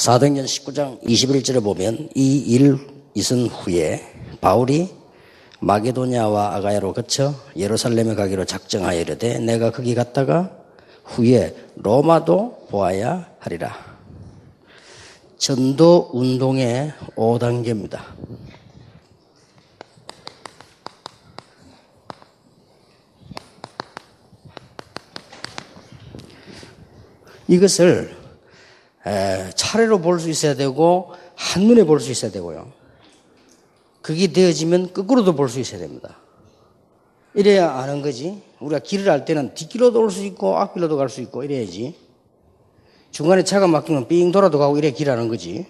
사도행전 19장 21절에 보면 이 일 있은 후에 바울이 마게도냐와 아가야로 거쳐 예루살렘에 가기로 작정하여 이르되 내가 거기 갔다가 후에 로마도 보아야 하리라. 전도 운동의 5단계입니다. 이것을 차례로 볼 수 있어야 되고 한눈에 볼 수 있어야 되고요. 그게 되어지면 거꾸로도 볼 수 있어야 됩니다. 이래야 아는 거지. 우리가 길을 알 때는 뒷길로도 올 수 있고 앞길로도 갈 수 있고 이래야지. 중간에 차가 막히면 삥 돌아도 가고 이래야 길 아는 거지.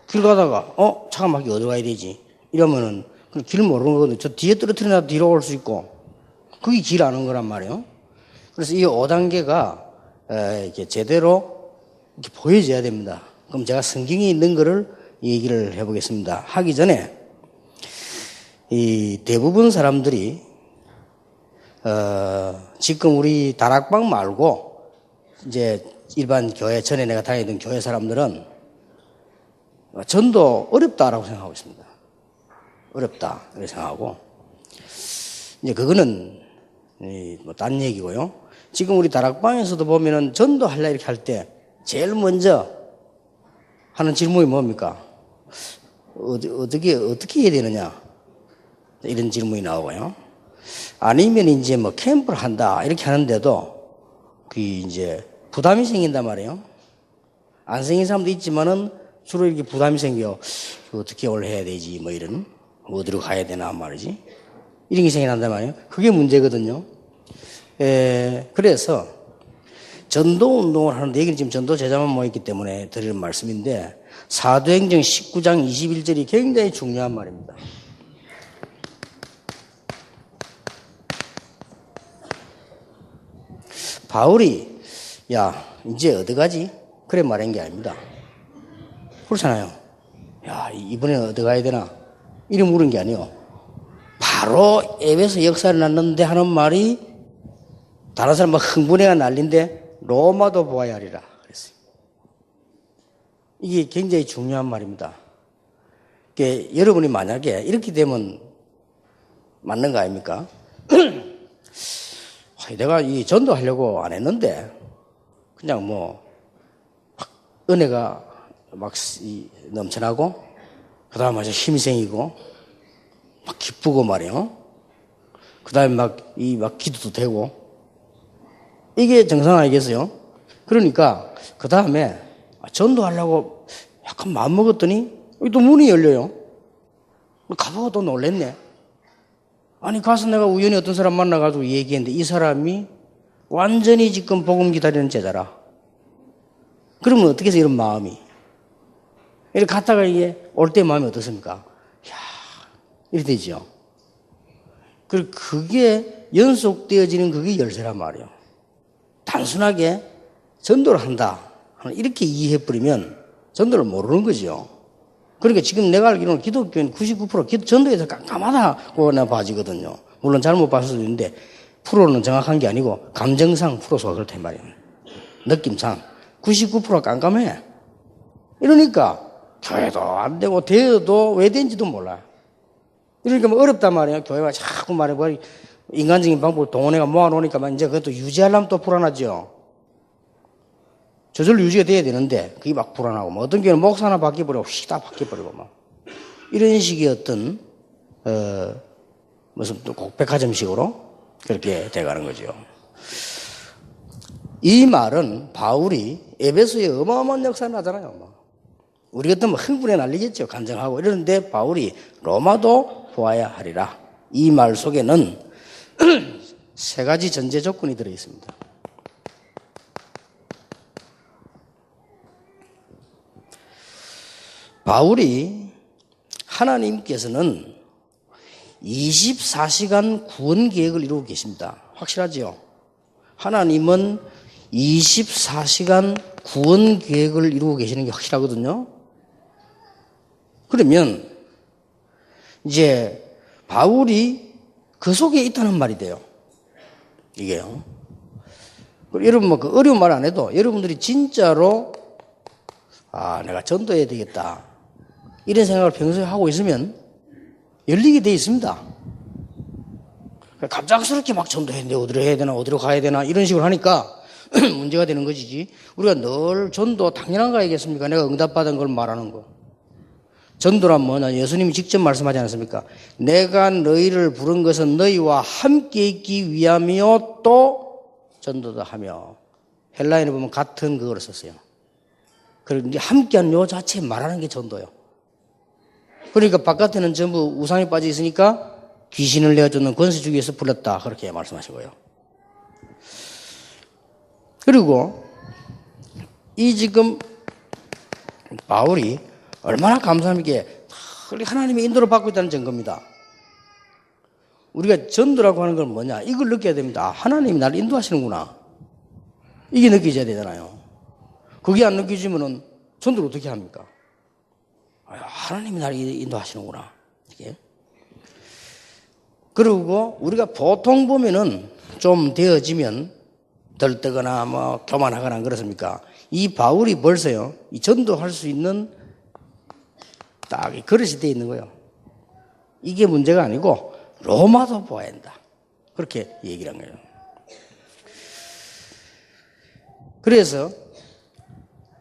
길 가다가 차가 막히면 어디 가야 되지? 이러면은 길 모르는 거거든요. 저 뒤에 떨어뜨려놔도 뒤로 올 수 있고 그게 길 아는 거란 말이에요. 그래서 이 5단계가 이렇게 제대로 이렇게 보여져야 됩니다. 그럼 제가 성경에 있는 거를 얘기를 해보겠습니다. 하기 전에 이 대부분 사람들이 지금 우리 다락방 말고 이제 일반 교회 전에 내가 다니던 교회 사람들은 전도 어렵다라고 생각하고 있습니다. 어렵다 이렇게 생각하고 이제 그거는 뭐 딴 얘기고요. 지금 우리 다락방에서도 보면은 전도 할래 이렇게 할 때 제일 먼저 하는 질문이 뭡니까? 어떻게 해야 되느냐? 이런 질문이 나오고요. 아니면 이제 뭐 캠프를 한다 이렇게 하는데도 그 이제 부담이 생긴단 말이에요. 안 생긴 사람도 있지만은 주로 이렇게 부담이 생겨. 어떻게 원래 해야 되지? 뭐 이런 어디로 가야 되나 말이지. 이런 게 생겨난단 말이에요. 그게 문제거든요. 그래서 전도 운동을 하는데 여기는 지금 전도 제자만 모였기 때문에 드리는 말씀인데 사도행전 19장 21절이 굉장히 중요한 말입니다. 바울이 야 이제 어디 가지? 그래 말한 게 아닙니다. 그렇잖아요. 야 이번에는 어디 가야 되나? 이런 물은 게 아니에요. 바로 에베소 역사를 났는데 하는 말이 다른 사람 막 흥분해가 난리인데 로마도 보아야 하리라 그랬어요. 이게 굉장히 중요한 말입니다. 그러니까 여러분이 만약에 이렇게 되면 맞는 거 아닙니까? 내가 이 전도하려고 안 했는데 그냥 뭐 은혜가 막 넘쳐나고 그 다음에 아주 힘이 생기고 막 기쁘고 말이에요. 그 다음에 막 기도도 되고 이게 정상 아니겠어요? 그러니까 그 다음에 전도하려고 약간 마음먹었더니 여기 또 문이 열려요. 가보고 또 놀랬네. 아니 가서 내가 우연히 어떤 사람 만나가지고 얘기했는데 이 사람이 완전히 지금 복음 기다리는 제자라. 그러면 어떻게 해서 이런 마음이 이렇게 갔다가 이게 올 때 마음이 어떻습니까? 야 이렇게 되죠. 그리고 그게 연속되어지는 그게 열쇠란 말이에요. 단순하게 전도를 한다 이렇게 이해해버리면 전도를 모르는 거죠. 그러니까 지금 내가 알기로는 기독교인 99% 전도에서 깜깜하다고 내가 봐지거든요. 물론 잘못 봤을 수도 있는데 프로는 정확한 게 아니고 감정상 프로소가 그렇단 말이에요. 느낌상 99% 깜깜해. 이러니까 교회도 안 되고 되어도 왜 된지도 몰라. 이러니까 뭐 어렵단 말이에요. 교회가 자꾸 말해버리 인간적인 방법을 동원해가 모아놓으니까 이제 그것도 유지하려면 또 불안하죠. 저절로 유지가 돼야 되는데 그게 막 불안하고 뭐 어떤 경우는 목사 하나 바뀌어버리고 휙다 바뀌어버리고 막 이런 식의 어떤 무슨 또 곡백화점식으로 그렇게 돼가는 거죠. 이 말은 바울이 에베소에 어마어마한 역사를 하잖아요. 우리 같으면 흥분해 난리겠죠. 간증하고 이러는데 바울이 로마도 보아야 하리라. 이 말 속에는 세 가지 전제 조건이 들어 있습니다. 바울이 하나님께서는 24시간 구원 계획을 이루고 계십니다. 확실하지요? 하나님은 24시간 구원 계획을 이루고 계시는 게 확실하거든요. 그러면 이제 바울이 그 속에 있다는 말이 돼요. 이게요. 여러분 뭐 그 어려운 말 안 해도 여러분들이 진짜로 내가 전도해야 되겠다. 이런 생각을 평소에 하고 있으면 열리게 돼 있습니다. 갑작스럽게 막 전도했는데 어디로 해야 되나, 어디로 가야 되나, 이런 식으로 하니까 문제가 되는 것이지. 우리가 늘 전도 당연한 거 아니겠습니까? 내가 응답받은 걸 말하는 거. 전도란 뭐냐? 예수님이 직접 말씀하지 않았습니까? 내가 너희를 부른 것은 너희와 함께 있기 위함이요 또 전도도 하며. 헬라인에 보면 같은 그걸 썼어요. 그런데 함께하는 요 자체 말하는 게 전도예요. 그러니까 바깥에는 전부 우상에 빠져 있으니까 귀신을 내어주는 권세 주기 위해서 불렀다. 그렇게 말씀하신 거예요. 그리고 이 지금 바울이 얼마나 감사하게 하나님의 인도를 받고 있다는 증거입니다. 우리가 전도라고 하는 건 뭐냐? 이걸 느껴야 됩니다. 하나님이 나를 인도하시는구나. 이게 느껴져야 되잖아요. 그게 안 느껴지면은 전도를 어떻게 합니까? 하나님이 나를 인도하시는구나. 이게. 그리고 우리가 보통 보면은 좀 되어지면 들뜨거나 뭐 교만하거나 그렇습니까? 이 바울이 벌써요, 이 전도할 수 있는 딱 그릇이 되어 있는 거예요. 이게 문제가 아니고 로마도 보아야 한다. 그렇게 얘기를 한 거예요. 그래서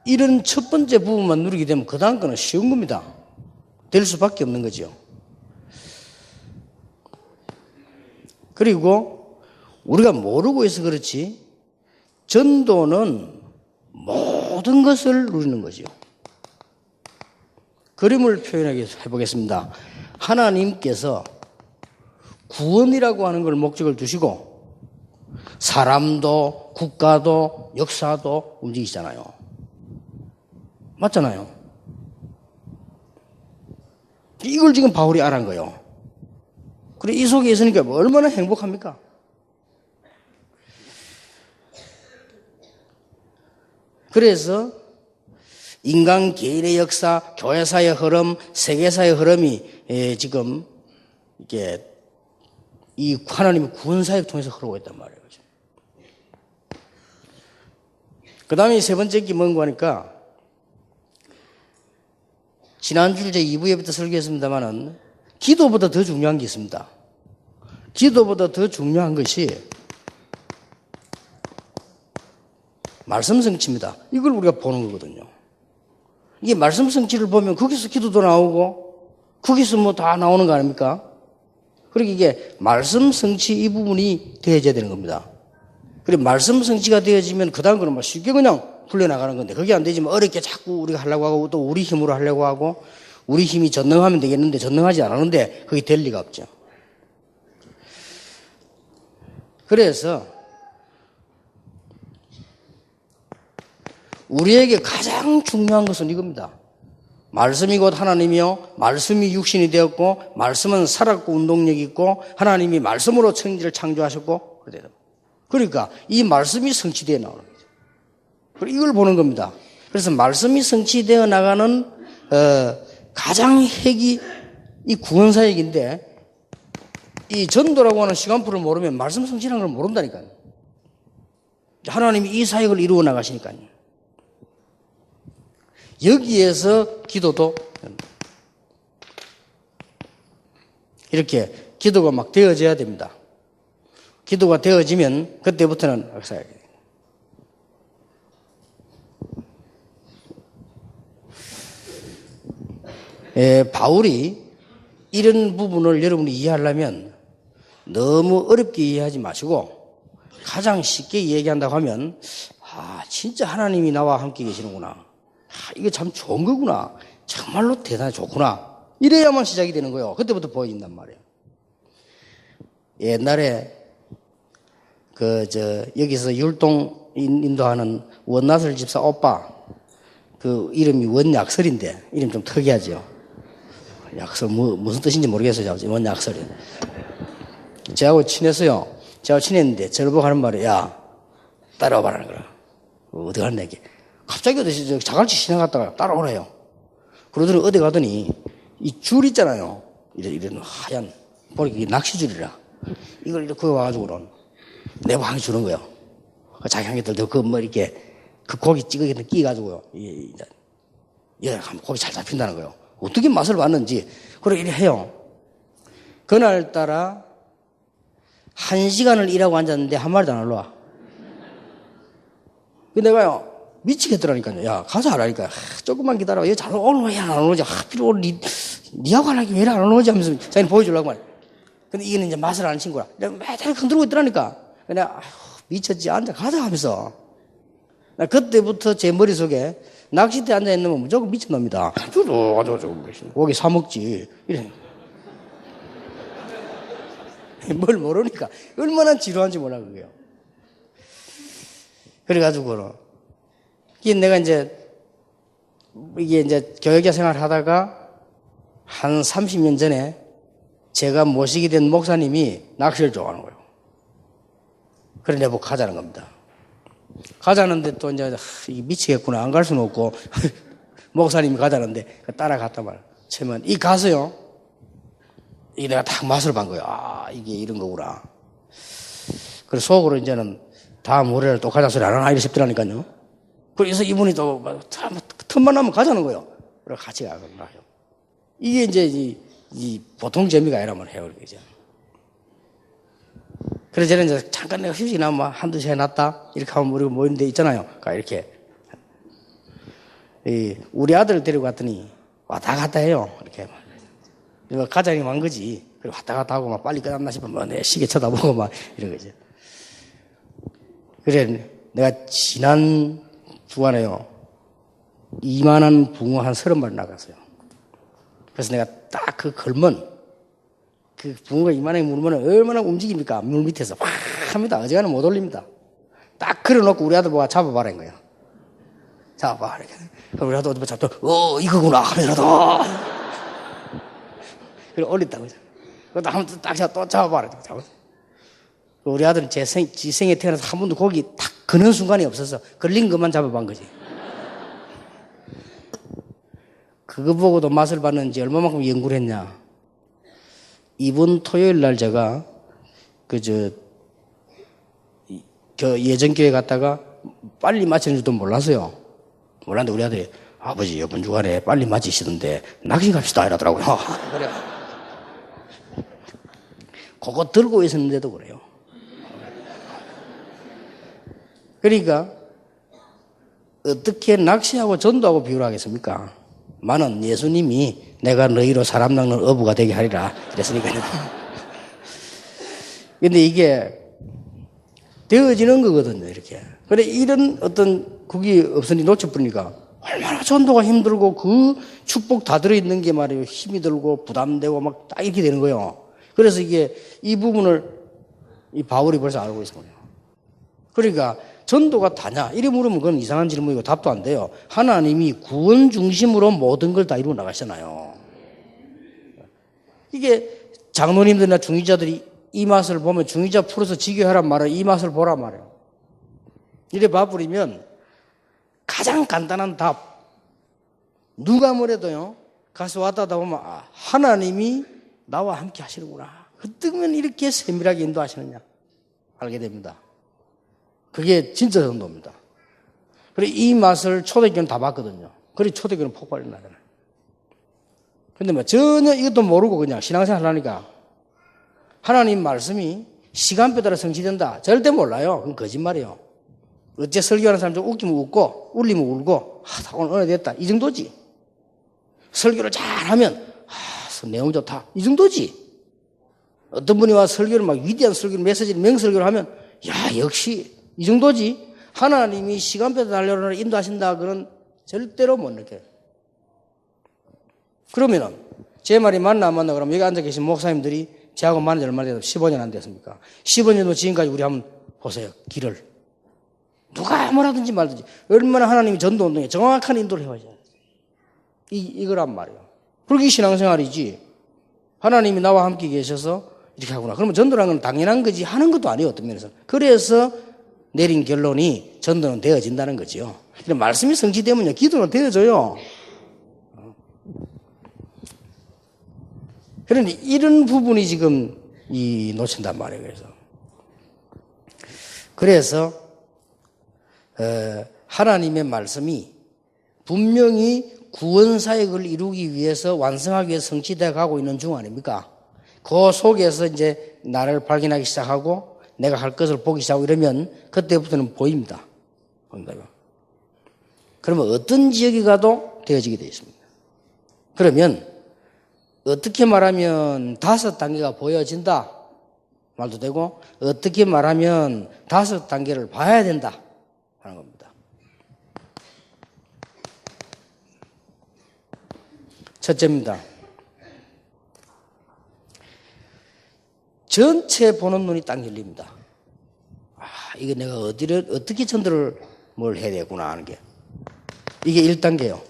이런 첫 번째 부분만 누리게 되면 그 다음 거는 쉬운 겁니다. 될 수밖에 없는 거죠. 그리고 우리가 모르고 있어 그렇지 전도는 모든 것을 누리는 거죠. 그림을 표현하게 해보겠습니다. 하나님께서 구원이라고 하는 걸 목적을 두시고 사람도 국가도 역사도 움직이잖아요. 맞잖아요. 이걸 지금 바울이 알은 거예요. 그래 이 속에 있으니까 얼마나 행복합니까? 그래서 인간 개인의 역사, 교회사의 흐름, 세계사의 흐름이 지금 이게 이 하나님의 구원사역 통해서 흐르고 있단 말이에요. 그 다음에 세 번째 게 뭔가 하니까 지난주 이제 2부 예배 때 설교했습니다만은 기도보다 더 중요한 게 있습니다. 기도보다 더 중요한 것이 말씀 성취입니다. 이걸 우리가 보는 거거든요. 이게 말씀 성취를 보면 거기서 기도도 나오고 거기서 뭐 다 나오는 거 아닙니까? 그러니까 이게 말씀 성취 이 부분이 되어져야 되는 겁니다. 그리고 말씀 성취가 되어지면 그 다음 거는 뭐 쉽게 그냥 풀려나가는 건데 그게 안 되지만 어렵게 자꾸 우리가 하려고 하고 또 우리 힘으로 하려고 하고 우리 힘이 전능하면 되겠는데 전능하지 않았는데 그게 될 리가 없죠. 그래서 우리에게 가장 중요한 것은 이겁니다. 말씀이 곧 하나님이요 말씀이 육신이 되었고 말씀은 살았고 운동력이 있고 하나님이 말씀으로 천지를 창조하셨고 그러니까 이 말씀이 성취되어 나오는 거죠. 그리고 이걸 보는 겁니다. 그래서 말씀이 성취되어 나가는 가장 핵이 이 구원사역인데 이 전도라고 하는 시간표를 모르면 말씀 성취라는 걸 모른다니까요. 하나님이 이 사역을 이루어 나가시니까요. 여기에서 기도도 이렇게 기도가 막 되어져야 됩니다. 기도가 되어지면 그때부터는 사역이 돼요. 바울이 이런 부분을 여러분이 이해하려면 너무 어렵게 이해하지 마시고 가장 쉽게 얘기한다고 하면 진짜 하나님이 나와 함께 계시는구나. 이게 참 좋은 거구나. 정말로 대단히 좋구나. 이래야만 시작이 되는 거예요. 그때부터 보여진단 말이에요. 옛날에 여기서 율동 인도하는 원나설 집사 오빠 그 이름이 원약설인데 이름 좀 특이하죠. 약설 무슨 뜻인지 모르겠어요. 원약설이. 저하고 친했어요. 저하고 친했는데 저를 보고 하는 말이 야 따라와봐라는 거야. 어디 갔나 이게. 갑자기 어디 자갈치 지나갔다가 따라오래요. 그러더니 어디 가더니 이 줄 있잖아요. 이런 하얀 보니까 낚시줄이라. 이걸 이렇게 와가지고는 내 방에 주는 거예요. 자기 한 개 들고 그 뭐 이렇게 그 고기 찌개에 끼가지고요. 예, 고기 잘 잡힌다는 거예요. 어떻게 맛을 봤는지. 그리고 이렇게 해요. 그날따라 1시간을 일하고 앉았는데 한 마리도 안 올라와. 내가요, 미치겠더라니까요. 야, 가서 하라니까. 조금만 기다려. 얘 잘 오늘 왜 안 오지? 하필 오늘 니하고 하려기 왜 안 오지? 하면서 자기는 보여주려고 말이야. 근데 이거는 이제 맛을 아는 친구라. 내가 매달 흔들고 있더라니까. 내가, 미쳤지. 앉아, 가자 하면서. 나 그때부터 제 머릿속에 낚싯대 앉아있는 건 무조건 미친놈이다. 고기 사먹지. 이래. 뭘 모르니까. 얼마나 지루한지 몰라, 그게요. 그래가지고는. 내가 이제, 이게 이제 교육자 생활 하다가 한 30년 전에 제가 모시게 된 목사님이 낚시를 좋아하는 거예요. 그래, 내보고 가자는 겁니다. 가자는데 또 이제, 미치겠구나. 안 갈 수는 없고, 목사님이 가자는데 따라갔단 말이에요. 처음엔 이 가서요. 이게 내가 딱 맛을 본 거예요. 아, 이게 이런 거구나. 그래서 속으로 이제는 다음 월요일 또 가자 소리 안 하나 이래 싶더라니까요. 그래서 이분이 또 틈만 나면 가자는 거예요. 그래서 같이 가요. 이게 이제 이 보통 재미가 아니라면 해요. 이제. 그래서 저는 이제 잠깐 내가 휴식이 나면 한두 시간 났다. 이렇게 하면 우리가 모이는 데 있잖아요. 그러니까 이렇게. 우리 아들을 데리고 갔더니 왔다 갔다 해요. 이렇게. 가자니 만 거지. 그리고 왔다 갔다 하고 막 빨리 끝났나 싶으면 내 시계 쳐다보고 막 이런 거죠. 그래, 내가 지난 주간에요. 이만한 붕어 한 30마리 나갔어요. 그래서 내가 딱 그 걸면, 그 붕어가 이만하게 물면 얼마나 움직입니까? 물 밑에서 확 합니다. 어지간하면 못 올립니다. 딱 걸어놓고 우리 아들 보고 잡아봐라, 인 거예요. 잡아봐. 이렇게. 그럼 우리 아들 어디 잡다, 이거구나. 하면서도. 그래, 올렸다고. 그것도 한번 딱 또 잡아봐라. 우리 아들은 지 생에 태어나서 한 번도 고기 탁 그는 순간이 없어서 걸린 것만 잡아본 거지. 그거 보고도 맛을 봤는지 얼마만큼 연구를 했냐. 이번 토요일 날 제가, 예전교회 갔다가 빨리 마치는 줄도 몰랐어요. 몰랐는데 우리 아들이, 아버지, 이번 주간에 빨리 마치시던데 낚시 갑시다. 이러더라고요. 그래. 그거 들고 있었는데도 그래요. 그러니까 어떻게 낚시하고 전도하고 비유를 하겠습니까? 많은 예수님이 내가 너희로 사람 낚는 어부가 되게 하리라 그랬으니까요. 근데 이게 되어지는 거거든요, 이렇게. 그래, 이런 어떤 국이 없으니 놓쳐버리니까 얼마나 전도가 힘들고 그 축복 다 들어있는 게 말이에요. 힘이 들고 부담되고 막 딱 이렇게 되는 거예요. 그래서 이게 이 부분을 이 바울이 벌써 알고 있습니다. 그러니까 전도가 다냐? 이래 물으면 그건 이상한 질문이고 답도 안 돼요. 하나님이 구원 중심으로 모든 걸 다 이루어 나가시잖아요. 이게 장로님들이나 중위자들이 이 맛을 보면 중위자 풀어서 지교하란 말은 이 맛을 보란 말이에요. 이래 봐버리면 가장 간단한 답. 누가 뭐래도요. 가서 왔다 보면 하나님이 나와 함께 하시는구나. 그때면 이렇게 세밀하게 인도하시느냐. 알게 됩니다. 그게 진짜 전도입니다. 그래, 이 맛을 초대교회는 다 봤거든요. 그래, 초대교회는 폭발이 나잖아요. 근데 뭐 전혀 이것도 모르고 그냥 신앙생활 하니까 하나님 말씀이 시간표에 따라 성취된다. 절대 몰라요. 그건 거짓말이에요. 어째 설교하는 사람 좀 웃기면 웃고, 울리면 울고, 오늘 은혜 됐다. 이 정도지. 설교를 잘하면, 내용 좋다. 이 정도지. 어떤 분이 와 설교를 막 위대한 설교를, 메시지를 명설교를 하면, 역시. 이 정도지. 하나님이 시간표에 달려라 인도하신다. 그건 절대로 못 느껴요. 그러면은, 제 말이 맞나 안 맞나 그러면 여기 앉아 계신 목사님들이 저하고 만난 지 얼마나 돼서 15년 안 됐습니까? 15년도 지금까지 우리 한번 보세요. 길을. 누가 뭐라든지 말든지 얼마나 하나님이 전도 운동에 정확한 인도를 해와야 돼. 이거란 말이에요. 그렇게 신앙생활이지. 하나님이 나와 함께 계셔서 이렇게 하구나. 그러면 전도라는 건 당연한 거지 하는 것도 아니에요. 어떤 면에서. 그래서 내린 결론이 전도는 되어진다는 거죠. 말씀이 성취되면요. 기도는 되어져요. 그런데 이런 부분이 지금 놓친단 말이에요. 그래서 하나님의 말씀이 분명히 구원 사역을 이루기 위해서 완성하기 위해서 성취되어 가고 있는 중 아닙니까? 그 속에서 이제 나를 발견하기 시작하고 내가 할 것을 보기 시작하고 이러면 그때부터는 보입니다. 그러면 어떤 지역에 가도 되어지게 되어 있습니다. 그러면 어떻게 말하면 5단계가 보여진다 말도 되고 어떻게 말하면 5단계를 봐야 된다 하는 겁니다. 첫째입니다. 전체 보는 눈이 딱 열립니다. 이게 내가 어떻게 전도를 뭘 해야 되구나 하는 게. 이게 1단계예요.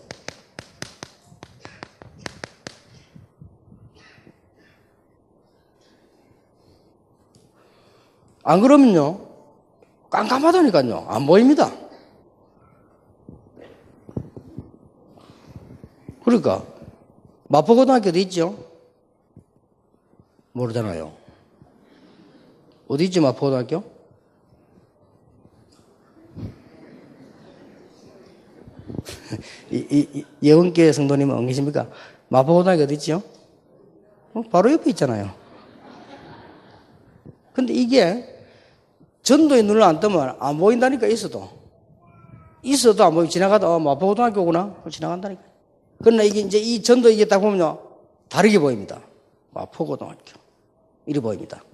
안 그러면요, 깜깜하다니까요. 안 보입니다. 그러니까, 마포고등학교 어디 있죠? 모르잖아요. 어디 있지, 마포고등학교? 예원계 성도님은 안 계십니까? 마포고등학교 어디 있죠? 바로 옆에 있잖아요. 근데 이게 전도의 눈을 안 뜨면 안 보인다니까, 있어도 안 보이고 지나가다 마포고등학교구나 지나간다니까. 그러나 이게 이제 이 전도 이게 딱 보면요 다르게 보입니다. 마포고등학교 이리 보입니다.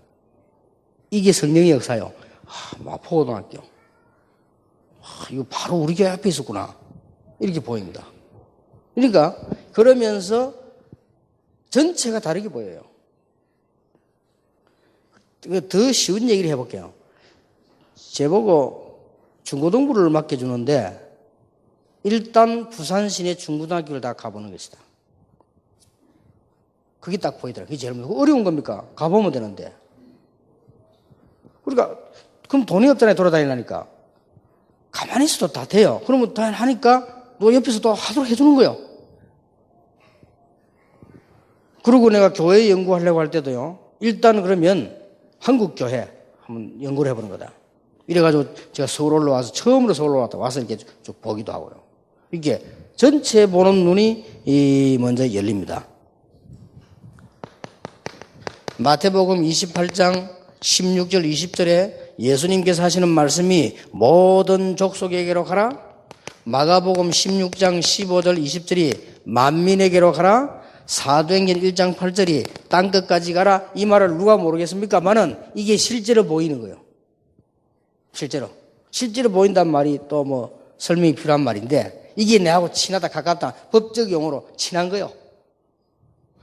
이게 성령의 역사요. 마포고등학교 이거 바로 우리 교회 앞에 있었구나 이렇게 보입니다. 그러니까 그러면서 전체가 다르게 보여요. 더 쉬운 얘기를 해볼게요. 제보고 중고등부를 맡겨주는데 일단 부산 시내 중고등학교를 다 가보는 것이다. 그게 딱 보이더라. 그게 제일 어려운 겁니까? 가보면 되는데. 그러니까 그럼 돈이 없잖아요. 돌아다니려니까. 가만히 있어도 다 돼요. 그러면 다 하니까 너 옆에서 또 하도록 해주는 거예요. 그리고 내가 교회 연구하려고 할 때도요. 일단 그러면 한국교회 한번 연구를 해보는 거다. 이래가지고 제가 서울 올라와서 처음으로 서울 올라왔다 와서 이렇게 쭉 보기도 하고요. 이게 전체 보는 눈이 먼저 열립니다. 마태복음 28장 16절 20절에 예수님께서 하시는 말씀이 모든 족속에게로 가라. 마가복음 16장 15절 20절이 만민에게로 가라. 사도행전 1장 8절이 땅끝까지 가라. 이 말을 누가 모르겠습니까만은 이게 실제로 보이는 거예요. 실제로 보인단 말이 또 뭐 설명이 필요한 말인데 이게 내하고 친하다 가깝다 법적 용어로 친한 거예요.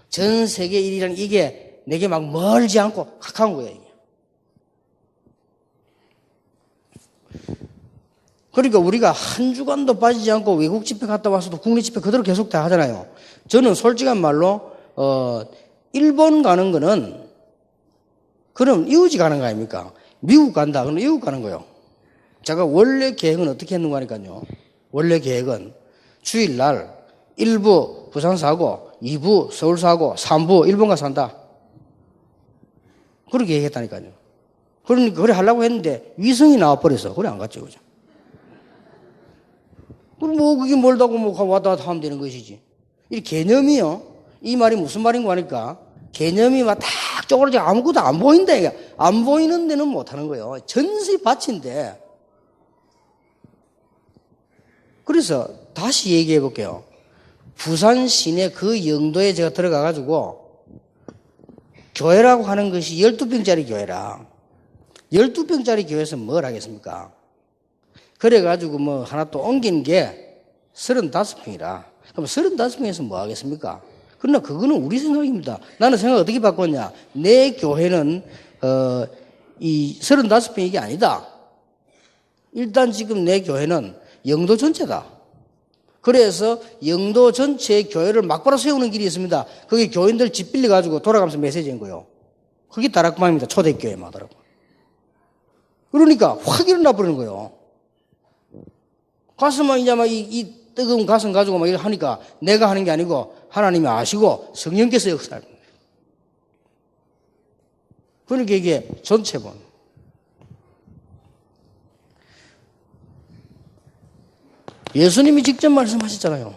전 세계 일이란 이게 내게 막 멀지 않고 가까운 거예요. 이게. 그러니까 우리가 한 주간도 빠지지 않고 외국 집회 갔다 와서도 국내 집회 그대로 계속 다 하잖아요. 저는 솔직한 말로 일본 가는 거는 그럼 이웃이 가는 거 아닙니까? 미국 간다. 그럼 이웃 가는 거예요. 제가 원래 계획은 어떻게 했는가 하니까요. 원래 계획은 주일날 1부 부산 사고 2부 서울 사고 3부 일본 가서 산다. 그렇게 얘기했다니까요. 그러니까 그래 하려고 했는데 위성이 나와버려서 그래 안 갔죠. 그죠? 그럼 뭐 그게 멀다고 뭐 왔다 갔다 하면 되는 것이지. 이 개념이요. 이 말이 무슨 말인가 하니까 개념이 막 딱 쪼그라져 아무것도 안 보인다. 이게 안 보이는 데는 못 하는 거예요. 전세 밭인데. 그래서 다시 얘기해 볼게요. 부산 시내 그 영도에 제가 들어가 가지고 교회라고 하는 것이 12평짜리 교회라. 12평짜리 교회에서 뭘 하겠습니까? 그래 가지고 뭐 하나 또 옮긴 게 35평이라. 그럼 35평에서 뭐 하겠습니까? 그러나 그거는 우리 생각입니다. 나는 생각 어떻게 바꿨냐? 내 교회는 이 35평 이게 아니다. 일단 지금 내 교회는 영도 전체다. 그래서 영도 전체의 교회를 막바로 세우는 길이 있습니다. 그게 교인들 집 빌려가지고 돌아가면서 메시지인 거예요. 그게 다락방입니다. 초대교회마다라고. 그러니까 확 일어나 버리는 거예요. 가서 막 이제 막 이 뜨거운 가슴 가지고 막 이렇게 하니까 내가 하는 게 아니고 하나님이 아시고 성령께서 역사합니다. 그러니까 이게 전체본. 예수님이 직접 말씀하셨잖아요.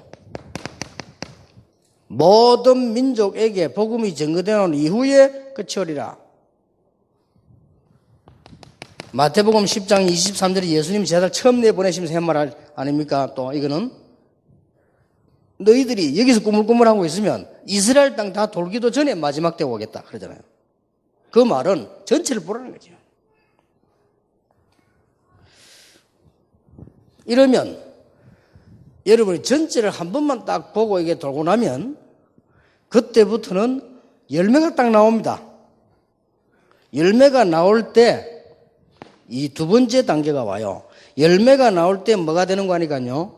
모든 민족에게 복음이 전거되는 이후에 끝이오리라. 마태복음 10장 23절에 예수님 제자들 처음 내보내시면서 한 말 아닙니까? 또 이거는 너희들이 여기서 꾸물꾸물하고 있으면 이스라엘 땅 다 돌기도 전에 마지막 때가 오겠다 그러잖아요. 그 말은 전체를 보라는 거죠. 이러면 여러분이 전체를 한 번만 딱 보고 이게 돌고 나면 그때부터는 열매가 딱 나옵니다. 열매가 나올 때 이 두 번째 단계가 와요. 열매가 나올 때 뭐가 되는 거 아니까요?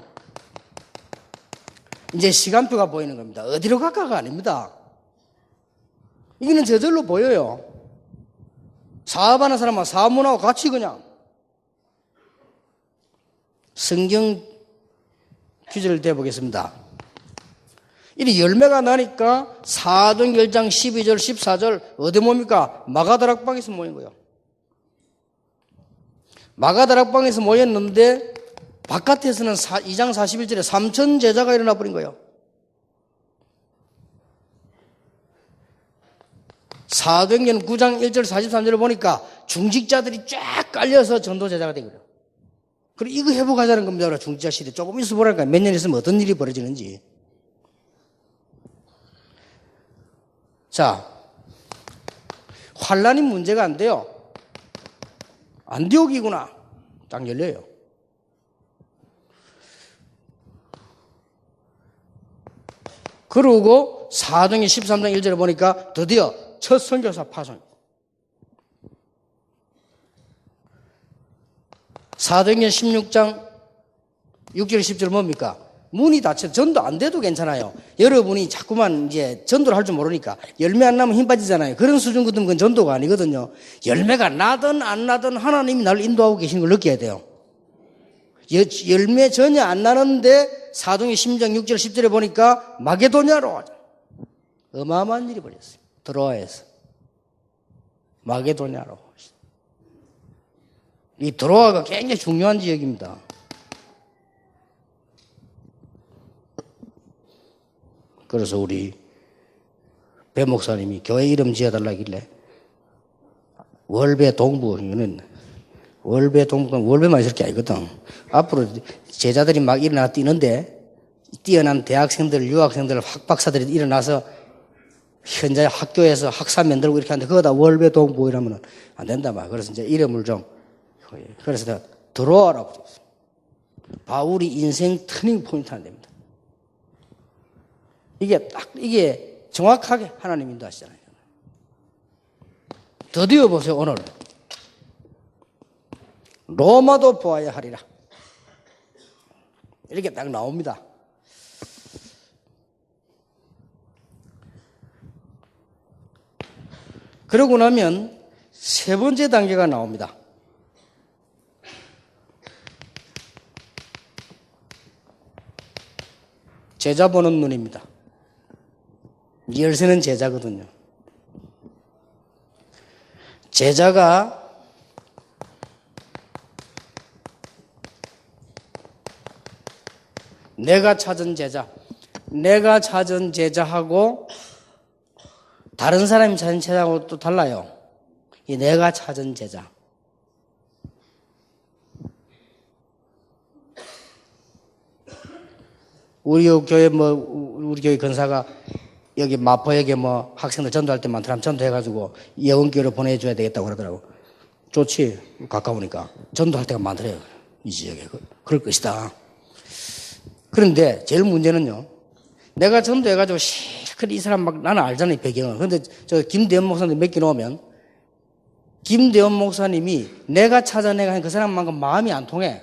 이제 시간표가 보이는 겁니다. 어디로 갈까가 아닙니다. 이거는 저절로 보여요. 사업하는 사람은 사문하고 같이 그냥 성경 규제를 대보겠습니다. 이 열매가 나니까 사도행전 12절 14절 어디 뭡니까? 마가다락방에서 모인 거예요. 마가다락방에서 모였는데 바깥에서는 2장 41절에 3천 제자가 일어나 버린 거예요. 사도행전 9장 1절 43절을 보니까 중직자들이 쫙 깔려서 전도 제자가 된 거예요. 그리고 이거 회복하자는 겁니다. 중직자 시대 조금 있어 보라니까 몇 년 있으면 어떤 일이 벌어지는지. 자, 환란이 문제가 안 돼요. 안디옥이구나. 딱 열려요. 그러고 사도행전 13장 1절에 보니까 드디어 첫 선교사 파송. 사도행전 16장 6절 10절 뭡니까? 문이 닫혀 전도 안 돼도 괜찮아요. 여러분이 자꾸만 이제 전도를 할 줄 모르니까 열매 안 나면 힘 빠지잖아요. 그런 수준 같으면 그건 전도가 아니거든요. 열매가 나든 안 나든 하나님이 나를 인도하고 계시는 걸 느껴야 돼요. 열매 전혀 안 나는데 사도행전 16장 6절 10절에 보니까 마게도냐로 어마어마한 일이 벌어졌어요. 드로아에서 마게도냐로. 이 드로아가 굉장히 중요한 지역입니다. 그래서 우리 배 목사님이 교회 이름 지어달라길래 월배 동부, 이거는 월배 동부가 월배만 있을 게 아니거든. 앞으로 제자들이 막 일어나 뛰는데 뛰어난 대학생들, 유학생들, 학박사들이 일어나서 현재 학교에서 학사 만들고 이렇게 하는데 그거다 월배 동부 이러면 안 된다 말. 그래서 이제 이름을 좀 그래서 내가 들어와라고 그랬어. 바울이 인생 터닝 포인트 안 됩니다. 이게 정확하게 하나님 인도하시잖아요. 드디어 보세요, 오늘. 로마도 보아야 하리라. 이렇게 딱 나옵니다. 그러고 나면 세 번째 단계가 나옵니다. 제자 보는 눈입니다. 열쇠는 제자거든요. 제자가 내가 찾은 제자하고 다른 사람이 찾은 제자하고 또 달라요. 이 내가 찾은 제자. 우리 교회 권사가 여기 마포역에 학생들 전도할 때 많더라면 전도해가지고 예원교회로 보내줘야 되겠다고 그러더라고. 좋지. 가까우니까. 전도할 때가 많더래요. 이 지역에. 그럴 것이다. 그런데 제일 문제는요. 내가 전도해가지고 실컷 이 사람 나는 알잖아요. 배경을. 그런데 저 김대원 목사님 맡겨놓으면 김대원 목사님이 내가 찾아내가 한 그 사람만큼 마음이 안 통해.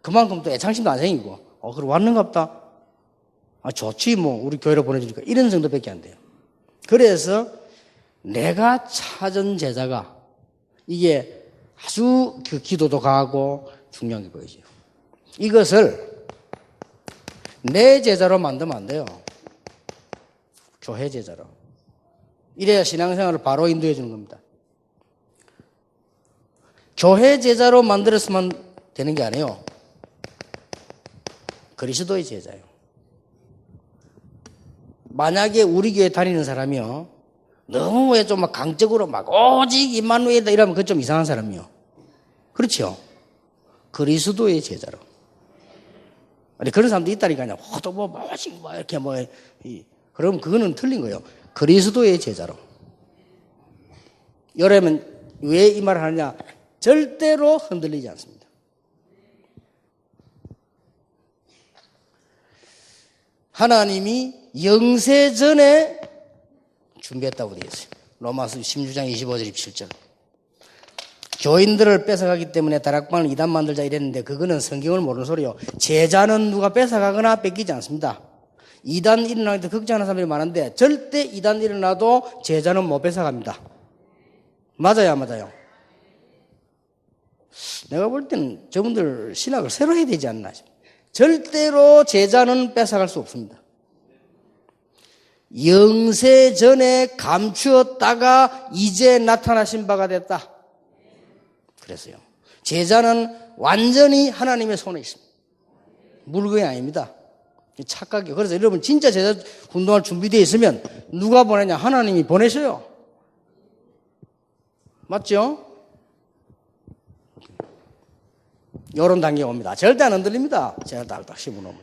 그만큼 또 애창심도 안 생기고. 그래 왔는갑다. 좋지, 우리 교회로 보내주니까. 이런 정도밖에 안 돼요. 그래서 내가 찾은 제자가 이게 아주 그 기도도 가고 중요한 게 보이죠. 이것을 내 제자로 만들면 안 돼요. 교회 제자로. 이래야 신앙생활을 바로 인도해 주는 겁니다. 교회 제자로 만들었으면 되는 게 아니에요. 그리스도의 제자예요. 만약에 우리 교회 다니는 사람이요, 너무 왜 좀 막 강적으로 막 오직 임마누엘이다 이러면 그건 좀 이상한 사람이요. 그렇죠? 그리스도의 제자로. 아니, 그런 사람도 있다니까요. 또 뭐 이렇게 그럼 그거는 틀린 거예요. 그리스도의 제자로. 여러분, 왜 이 말을 하느냐? 절대로 흔들리지 않습니다. 하나님이 영세 전에 준비했다고 되어 있어요. 로마서 16장 25절 27절. 교인들을 뺏어가기 때문에 다락방을 2단 만들자 이랬는데 그거는 성경을 모르는 소리요. 제자는 누가 뺏어가거나 뺏기지 않습니다. 2단 일어나기 때문에 걱정하는 사람들이 많은데 절대 2단 일어나도 제자는 못 뺏어갑니다. 맞아요, 안 맞아요? 내가 볼 때는 저분들 신학을 새로 해야 되지 않나 싶어요. 절대로 제자는 뺏어갈 수 없습니다. 영세 전에 감추었다가 이제 나타나신 바가 됐다. 그래서요. 제자는 완전히 하나님의 손에 있습니다. 물건이 아닙니다. 착각이에요. 그래서 여러분 진짜 제자 운동할 준비되어 있으면 누가 보내냐? 하나님이 보내셔요. 맞죠? 이런 단계가 옵니다. 절대 안 흔들립니다. 제가 딱딱 심어놓으면.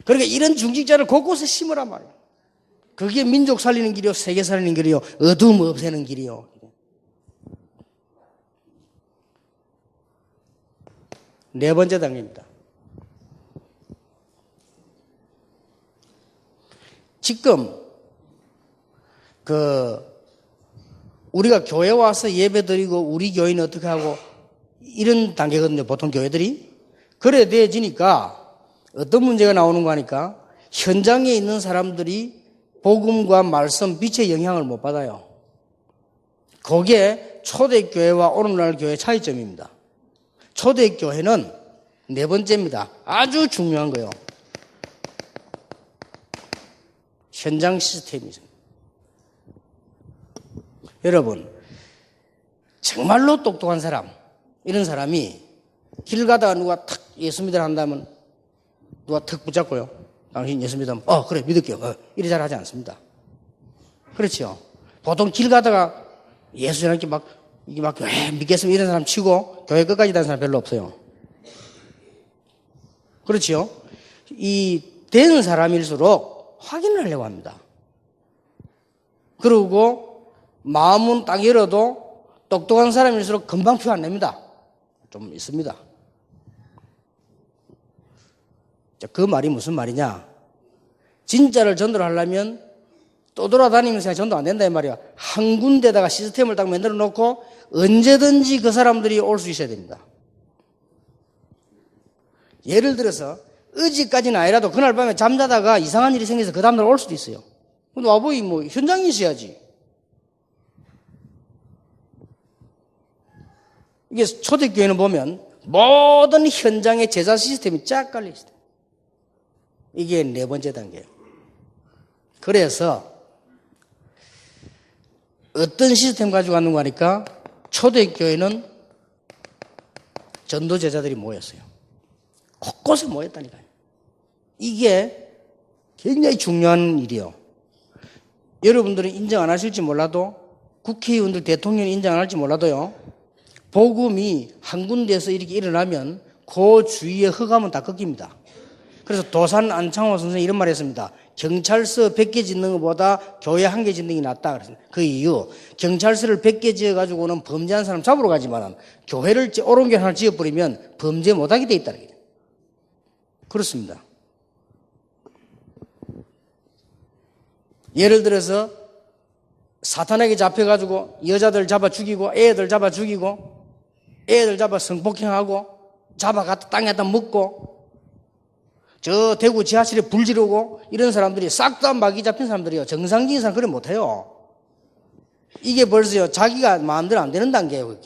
그러니까 이런 중직자를 곳곳에 심으란 말이에요. 그게 민족 살리는 길이요, 세계 살리는 길이요, 어둠 없애는 길이요. 네 번째 단계입니다. 지금 우리가 교회 와서 예배드리고 우리 교인은 어떻게 하고 이런 단계거든요. 보통 교회들이. 그래 돼지니까 어떤 문제가 나오는 거 하니까 현장에 있는 사람들이 복음과 말씀, 빛의 영향을 못 받아요. 그게 초대교회와 오늘날 교회의 차이점입니다. 초대교회는 네 번째입니다. 아주 중요한 거예요. 현장 시스템이죠. 여러분, 정말로 똑똑한 사람, 이런 사람이 길 가다가 누가 탁 예수 믿으라 한다면 누가 탁 붙잡고요. 당신 예수 믿으면 그래 믿을게요. 이래 잘 하지 않습니다. 그렇죠. 보통 길 가다가 예수 이렇게 이게 믿겠습니다 이런 사람 치고 교회 끝까지 다니는 사람 별로 없어요. 그렇죠. 이 된 사람일수록 확인을 하려고 합니다. 그리고 마음은 딱 열어도 똑똑한 사람일수록 금방 표 안 냅니다. 좀 있습니다. 그 말이 무슨 말이냐? 진짜를 전도하려면 떠돌아다니면서 전도 안 된다 이 말이야. 한 군데다가 시스템을 딱 만들어 놓고 언제든지 그 사람들이 올 수 있어야 됩니다. 예를 들어서 어제까지는 아니라도 그날 밤에 잠자다가 이상한 일이 생겨서 그 다음날 올 수도 있어요. 근데 와보이 현장에 있어야지. 이게 초대교회는 보면 모든 현장에 제자 시스템이 쫙 깔려 있어요. 이게 네 번째 단계예요. 그래서 어떤 시스템 가지고 왔는가 하니까 초대교회는 전도 제자들이 모였어요. 곳곳에 모였다니까요. 이게 굉장히 중요한 일이에요. 여러분들은 인정 안 하실지 몰라도 국회의원들 대통령이 인정 안 할지 몰라도요. 복음이 한 군데에서 이렇게 일어나면 그 주위의 흑암은 다 꺾입니다. 그래서 도산 안창호 선생님이 이런 말을 했습니다. 경찰서 100개 짓는 것보다 교회 1개 짓는 게 낫다. 그래서 그 이유, 경찰서를 100개 지어가지고는 범죄한 사람 잡으러 가지만 교회를 오른교 하나 지어버리면 범죄 못하게 돼 있다는 거예요. 그렇습니다. 예를 들어서 사탄에게 잡혀가지고 여자들 잡아 죽이고 애들 잡아 죽이고 애들 잡아 성폭행하고 잡아갖다 땅에다 묻고 저 대구 지하실에 불 지르고 이런 사람들이 싹 다 마귀 잡힌 사람들이요. 정상적인 사람 그래 못해요. 이게 벌써요. 자기가 마음대로 안 되는 단계예요.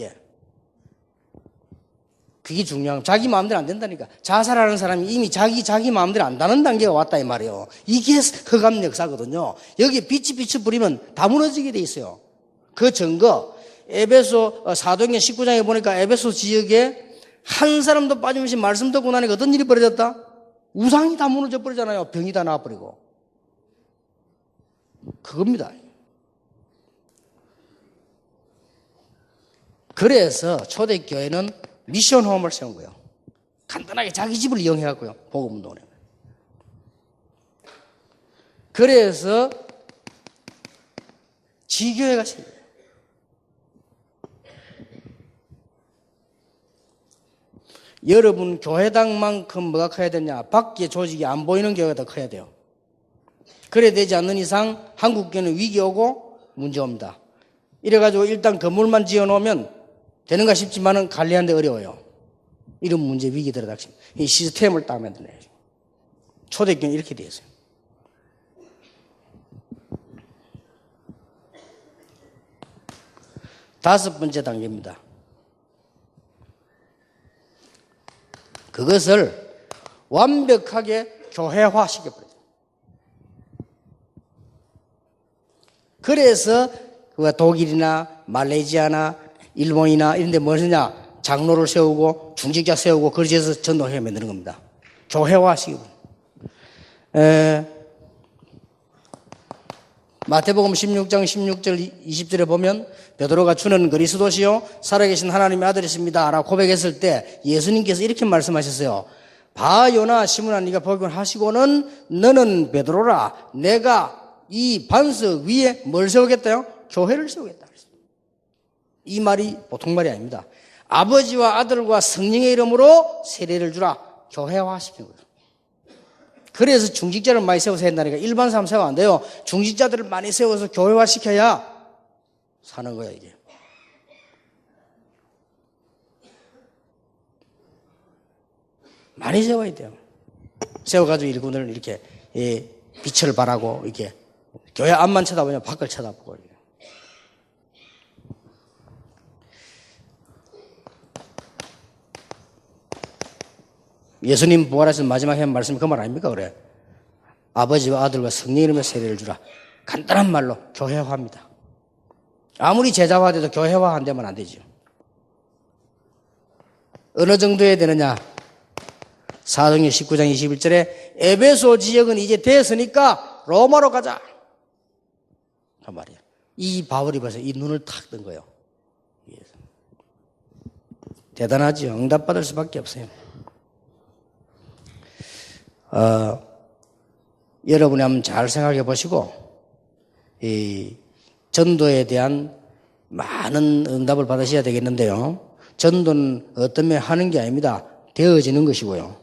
그게 중요한 자기 마음대로 안 된다니까. 자살하는 사람이 이미 자기 마음대로 안 다는 단계가 왔다 이 말이에요. 이게 흑암 역사거든요. 여기 빛이 뿌리면 다 무너지게 돼 있어요. 그 증거 에베소 사도행전 19장에 보니까 에베소 지역에 한 사람도 빠짐없이 말씀 듣고 나니까 어떤 일이 벌어졌다? 우상이 다 무너져 버리잖아요. 병이 다 나와버리고. 그겁니다. 그래서 초대교회는 미션 홈을 세운 거예요. 간단하게 자기 집을 이용해갖고요. 복음운동을. 그래서 지교회가 생겨요. 여러분 교회당만큼 뭐가 커야 되냐? 밖에 조직이 안 보이는 교회가 더 커야 돼요. 그래 되지 않는 이상 한국교회는 위기 오고 문제 옵니다. 이래가지고 일단 건물만 지어놓으면 되는가 싶지만은 관리하는데 어려워요. 이런 문제 위기들을 닥칩니다. 이 시스템을 딱 만들어야죠. 초대교회는 이렇게 되어 있어요. 다섯 번째 단계입니다. 그것을 완벽하게 교회화시켜버려요. 그래서 독일이나 말레이시아나 일본이나 이런 데 뭐냐 장로를 세우고 중직자 세우고 그렇게 해서 전도회 만드는 겁니다. 교회화시켜버려요. 마태복음 16장 16절 20절에 보면 베드로가 주는 그리스도시요 살아계신 하나님의 아들이십니다 라고 고백했을 때 예수님께서 이렇게 말씀하셨어요. 바 요나 시므나 네가 복음하시고는 너는 베드로라 내가 이 반석 위에 뭘 세우겠다요? 교회를 세우겠다. 이 말이 보통 말이 아닙니다. 아버지와 아들과 성령의 이름으로 세례를 주라. 교회화시키는 거예요. 그래서 중직자를 많이 세워서 한다니까 일반 사람 세워 안 돼요. 중직자들을 많이 세워서 교회화시켜야 사는 거야 이게. 많이 세워야 돼요. 세워가지고 일꾼을 이렇게 빛을 발하고 이렇게 교회 앞만 쳐다보냐 밖을 쳐다보고 이렇게. 예수님 부활하신 마지막에 한 말씀이 그 말 아닙니까? 그래. 아버지와 아들과 성령 이름의 세례를 주라. 간단한 말로 교회화입니다. 아무리 제자화돼도 교회화 안 되면 안 되죠. 어느 정도 해야 되느냐? 사도행전 19장 21절에 에베소 지역은 이제 됐으니까 로마로 가자. 그 말이에요. 이 바울이 벌써 이 눈을 탁 뜬 거예요. 대단하죠. 응답받을 수밖에 없어요. 여러분이 한번 잘 생각해 보시고, 이 전도에 대한 많은 응답을 받으셔야 되겠는데요. 전도는 어떤 면 하는 게 아닙니다. 되어지는 것이고요.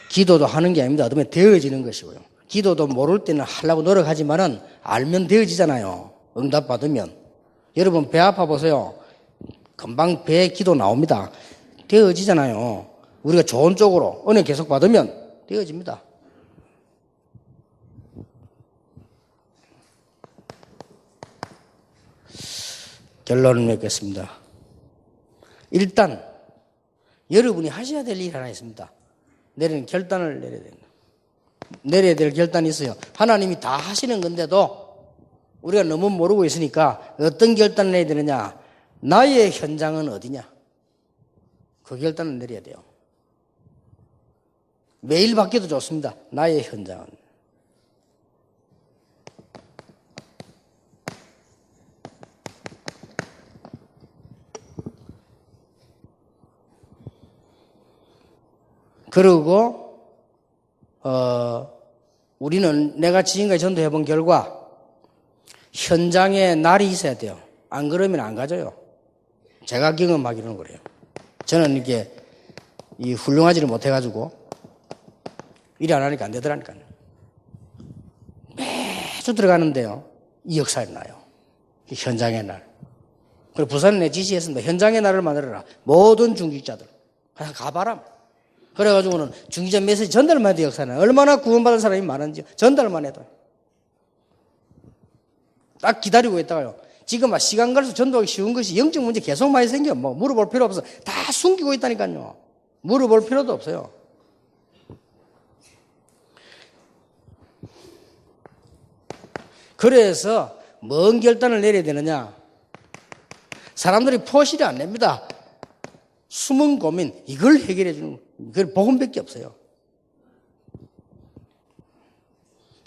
기도도 하는 게 아닙니다. 어떤 면 되어지는 것이고요. 기도도 모를 때는 하려고 노력하지만은 알면 되어지잖아요. 응답 받으면. 여러분 배 아파 보세요. 금방 배에 기도 나옵니다. 되어지잖아요. 우리가 좋은 쪽으로 은혜 계속 받으면 되어집니다. 결론을 맺겠습니다. 일단 여러분이 하셔야 될 일이 하나 있습니다. 내리는 결단을 내려야 된다. 내려야 될 결단이 있어요. 하나님이 다 하시는 건데도 우리가 너무 모르고 있으니까 어떤 결단을 내야 되느냐. 나의 현장은 어디냐. 그 결단을 내려야 돼요. 매일 바뀌어도 좋습니다. 나의 현장은. 그리고 우리는 내가 지금까지 전도해 본 결과 현장에 날이 있어야 돼요. 안 그러면 안 가져요. 제가 경험하기로는 그래요. 저는 이게 훌륭하지를 못해가지고 일이 안 하니까 안 되더라니까요. 매주 들어가는데요. 이 역사에 나요. 이 현장의 날. 그리고 부산에 내 지시했습니다. 현장의 날을 만들어라. 모든 중직자들. 그냥 가봐라. 그래가지고는 중직자 메시지 전달만 해도 역사에 나요. 얼마나 구원받은 사람이 많은지 전달만 해도. 딱 기다리고 있다가요. 지금 시간 갈수록 전도하기 쉬운 것이 영적 문제 계속 많이 생겨. 뭐 물어볼 필요 없어. 다 숨기고 있다니까요. 물어볼 필요도 없어요. 그래서 뭔 결단을 내려야 되느냐. 사람들이 포실이 안 냅니다. 숨은 고민, 이걸 해결해 주는 거예요. 그걸 복음밖에 없어요.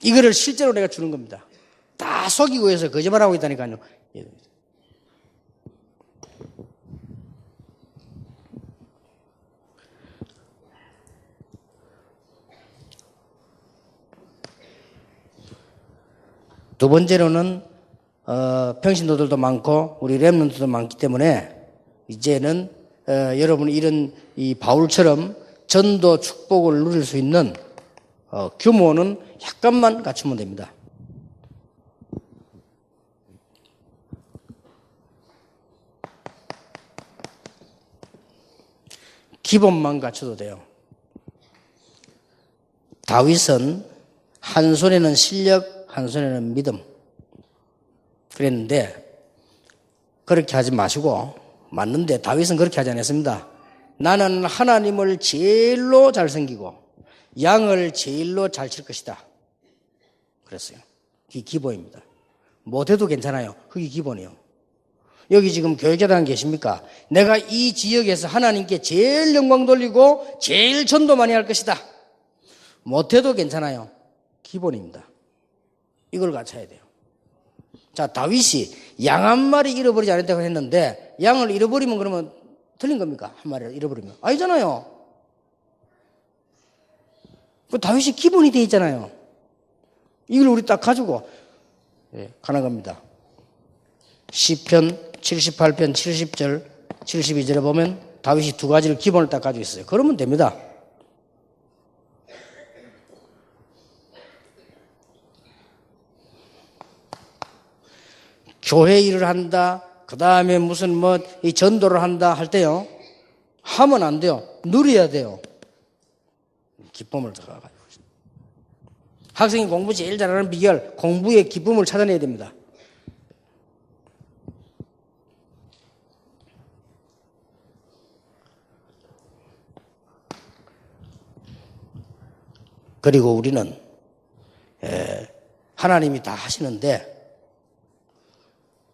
이거를 실제로 내가 주는 겁니다. 다 속이고 해서 거짓말하고 있다니까요. 두 번째로는 평신도들도 많고 우리 렘넌트도 많기 때문에 이제는 여러분이 이런 이 바울처럼 전도 축복을 누릴 수 있는 규모는 약간만 갖추면 됩니다. 기본만 갖춰도 돼요. 다윗은 한 손에는 실력, 한 손에는 믿음 그랬는데 그렇게 하지 마시고 맞는데 다윗은 그렇게 하지 않았습니다. 나는 하나님을 제일로 잘 섬기고 양을 제일로 잘 칠 것이다. 그랬어요. 그게 기본입니다. 못해도 괜찮아요. 그게 기본이에요. 여기 지금 교회개단 계십니까? 내가 이 지역에서 하나님께 제일 영광 돌리고 제일 전도 많이 할 것이다. 못해도 괜찮아요. 기본입니다. 이걸 갖춰야 돼요. 자, 다윗이 양 한 마리 잃어버리지 않았다고 했는데 양을 잃어버리면 그러면 틀린 겁니까? 한 마리를 잃어버리면. 아니잖아요. 그 다윗이 기본이 돼 있잖아요. 이걸 우리 딱 가지고 가는 겁니다. 시편 78편 70절 72절에 보면 다윗이 두 가지를 기본을 딱 가지고 있어요. 그러면 됩니다. 교회 일을 한다, 그 다음에 무슨 이 전도를 한다 할 때요. 하면 안 돼요. 누려야 돼요. 기쁨을 들어가가지고. 학생이 공부 제일 잘하는 비결, 공부의 기쁨을 찾아내야 됩니다. 그리고 우리는 하나님이 다 하시는데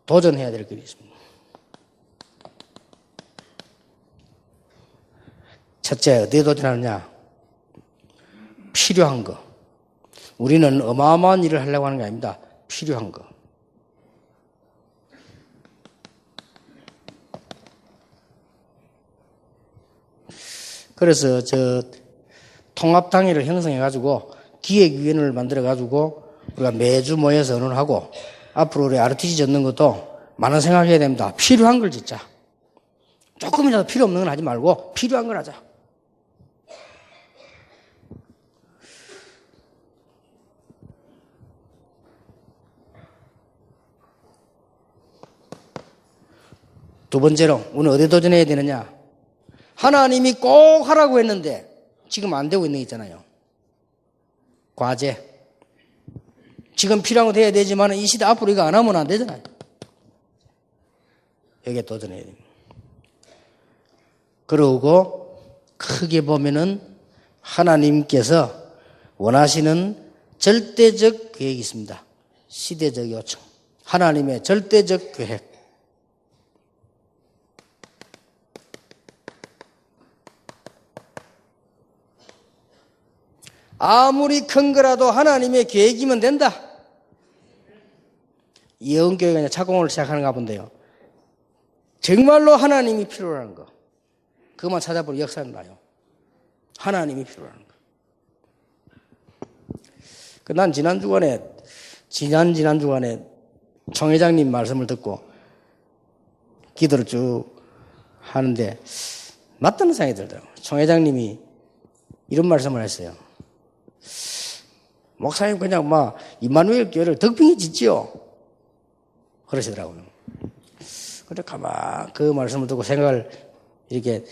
도전해야 될 게 있습니다. 첫째, 어디에 도전하느냐? 필요한 거. 우리는 어마어마한 일을 하려고 하는 게 아닙니다. 필요한 거. 그래서 통합당회를 형성해가지고 기획위원회를 만들어가지고 우리가 매주 모여서 의논하고 앞으로 우리 RTC 짓는 것도 많은 생각해야 됩니다. 필요한 걸 짓자. 조금이라도 필요 없는 건 하지 말고 필요한 걸 하자. 두 번째로 우리는 어디에 도전해야 되느냐? 하나님이 꼭 하라고 했는데 지금 안 되고 있는 게 있잖아요. 과제. 지금 필요한 거 돼야 되지만 이 시대 앞으로 이거 안 하면 안 되잖아요. 여기에 도전해야 됩니다. 그러고 크게 보면은 하나님께서 원하시는 절대적 계획이 있습니다. 시대적 요청. 하나님의 절대적 계획. 아무리 큰 거라도 하나님의 계획이면 된다. 예언교회가 이제 착공을 시작하는가 본데요. 정말로 하나님이 필요한 거. 그것만 찾아보면 역사는 나요. 하나님이 필요한 거. 난 지난 주간에 총회장님 말씀을 듣고 기도를 쭉 하는데 맞다는 생각이 들더라고요. 총회장님이 이런 말씀을 했어요. 목사님 그냥 임마누엘 교회를 덕빙이 짓지요. 그러시더라고요. 그래 가만 그 말씀을 듣고 생각을 이렇게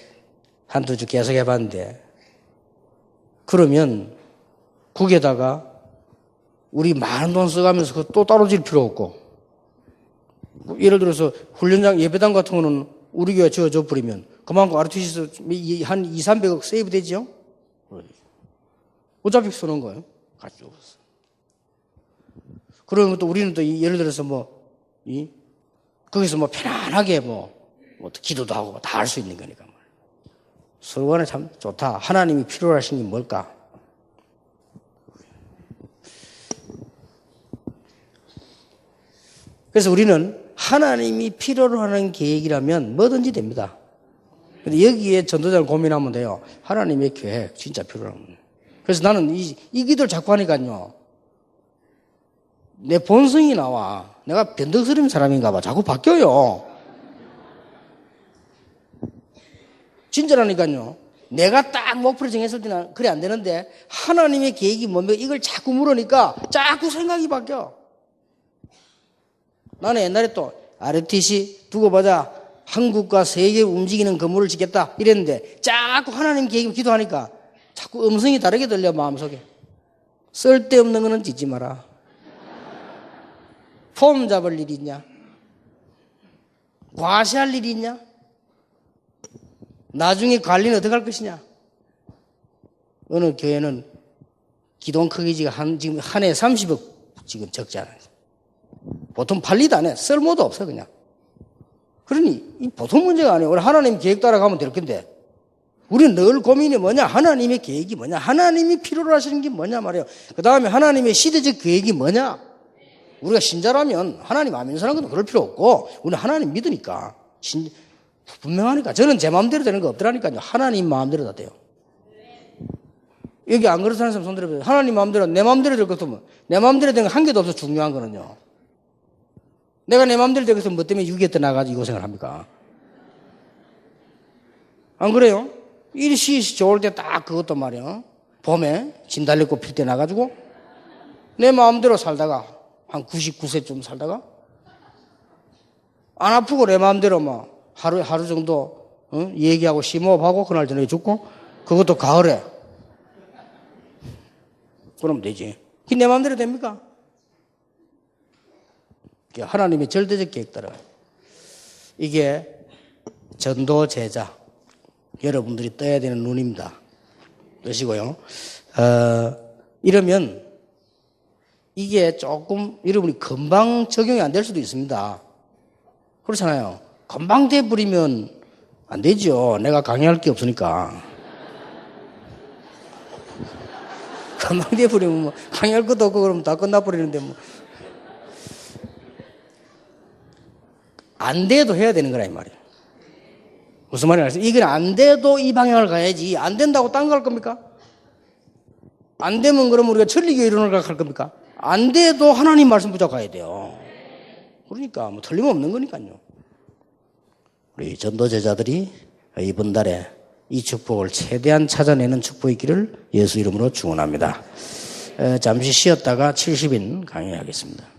한두 주 계속 해봤는데 그러면 국에다가 우리 많은 돈 써가면서 그거 또 따로 질 필요 없고 예를 들어서 훈련장 예배당 같은 거는 우리 교회 지어줘 버리면 그만큼 RTC에서 한 2, 300억 세이브 되죠? 어차피 쓰는 거예요. 가지고. 그러면 또 우리는 또 예를 들어서 거기서 편안하게 기도도 하고 다 할 수 있는 거니까. 서로 간에 참 좋다. 하나님이 필요하신 게 뭘까? 그래서 우리는 하나님이 필요로 하는 계획이라면 뭐든지 됩니다. 근데 여기에 전도자를 고민하면 돼요. 하나님의 계획 진짜 필요하면. 그래서 나는 이 기도를 자꾸 하니까요. 내 본성이 나와. 내가 변덕스러운 사람인가 봐. 자꾸 바뀌어요. 진짜라니까요. 내가 딱 목표를 정했을 때는 그래 안 되는데 하나님의 계획이 뭡니까? 이걸 자꾸 물으니까 자꾸 생각이 바뀌어. 나는 옛날에 또 ROTC 두고 보자. 한국과 세계 움직이는 건물을 짓겠다 이랬는데 자꾸 하나님 계획을 기도하니까 자꾸 음성이 다르게 들려 마음속에. 쓸데없는 거는 짓지 마라. 폼 잡을 일이 있냐? 과시할 일이 있냐? 나중에 관리는 어떻게 할 것이냐? 어느 교회는 기동 크기지가 지금 한 해 30억 지금 적지 않아요. 보통 팔리도 안 해. 쓸모도 없어 그냥. 그러니 이 보통 문제가 아니에요. 우리 하나님 계획 따라가면 될 건데 우리는 늘 고민이 뭐냐? 하나님의 계획이 뭐냐? 하나님이 필요로 하시는 게 뭐냐 말이에요. 그 다음에 하나님의 시대적 계획이 뭐냐? 우리가 신자라면 하나님 안 믿는 사람은 그럴 필요 없고 우리는 하나님 믿으니까 분명하니까 저는 제 마음대로 되는 거 없더라니까요. 하나님 마음대로 다 돼요. 여기 안 그렇다는 사람 손 들어보세요. 하나님 마음대로 내 마음대로 될 것 같으면 내 마음대로 되는 거 한 개도 없어. 중요한 거는요. 내가 내 마음대로 되겠으면 뭐 때문에 6.25 때 나가지고 이 고생을 합니까? 안 그래요? 일시 좋을 때 딱 그것도 말이야. 봄에 진달래꽃 필 때 나가지고 내 마음대로 살다가 한 99세쯤 살다가 안 아프고 내 마음대로 막 하루 정도 얘기하고 심호흡하고 그날 저녁에 죽고 그것도 가을에 그러면 되지. 그게 내 마음대로 됩니까? 하나님의 절대적 계획 따라 이게 전도 제자 여러분들이 떠야 되는 눈입니다. 뜨시고요. 이러면 이게 조금 여러분이 금방 적용이 안 될 수도 있습니다. 그렇잖아요. 금방 돼버리면 안 되죠. 내가 강의할 게 없으니까. 금방 돼버리면 뭐 강의할 것도 없고 그러면 다 끝나버리는데 뭐. 안 돼도 해야 되는 거라 이 말이에요. 무슨 말인지 알겠어요? 이건 안 돼도 이 방향을 가야지. 안 된다고 딴 거 할 겁니까? 안 되면 그럼 우리가 천리교 이론을 할 겁니까? 안 돼도 하나님 말씀 붙잡고 가야 돼요. 그러니까 뭐 틀림없는 거니까요. 우리 전도 제자들이 이번 달에 이 축복을 최대한 찾아내는 축복이 있기를 예수 이름으로 축원합니다. 잠시 쉬었다가 70인 강의하겠습니다.